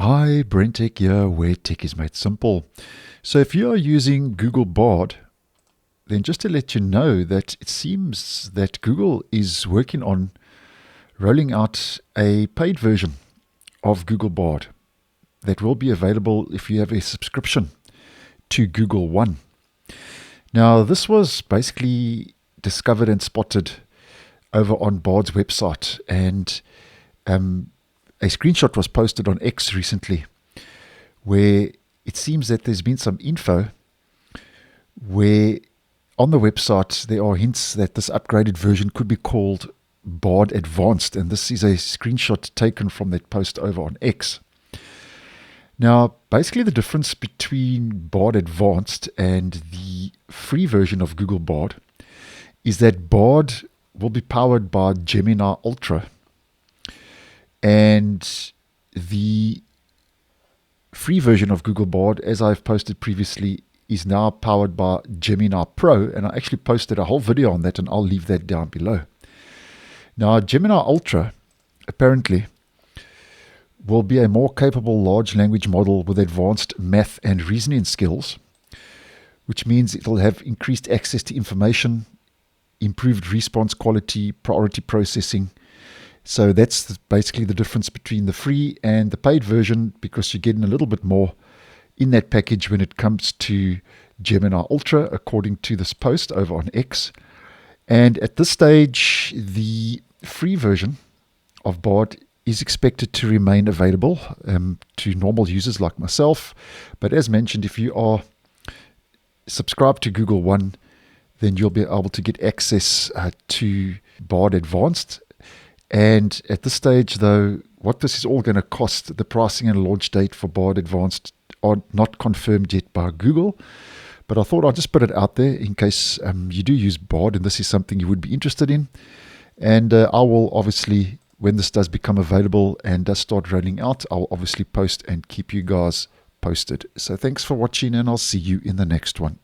Hi, BrenTech here, where tech is made simple. So if you are using Google Bard, then just to let you know that it seems that Google is working on rolling out a paid version of Google Bard that will be available if you have a subscription to Google One. Now, this was basically discovered and spotted over on Bard's website, and a screenshot was posted on X recently where it seems that there's been some info where on the website there are hints that this upgraded version could be called Bard Advanced, and this is a screenshot taken from that post over on X. Now, basically the difference between Bard Advanced and the free version of Google Bard is that Bard will be powered by Gemini Ultra, and the free version of Google Bard, as I've posted previously, is now powered by Gemini Pro, and I actually posted a whole video on that, and I'll leave that down below. Now, Gemini Ultra apparently will be a more capable large language model with advanced math and reasoning skills, which means it'll have increased access to information, improved response quality, priority processing. So that's basically the difference between the free and the paid version, because you're getting a little bit more in that package when it comes to Gemini Ultra, according to this post over on X. And at this stage, the free version of Bard is expected to remain available to normal users like myself. But as mentioned, if you are subscribed to Google One, then you'll be able to get access to Bard Advanced. And at this stage, though, what this is all going to cost, the pricing and launch date for Bard Advanced are not confirmed yet by Google. But I thought I'd just put it out there in case you do use Bard and this is something you would be interested in. And I will obviously, when this does become available and does start rolling out, I'll obviously post and keep you guys posted. So thanks for watching, and I'll see you in the next one.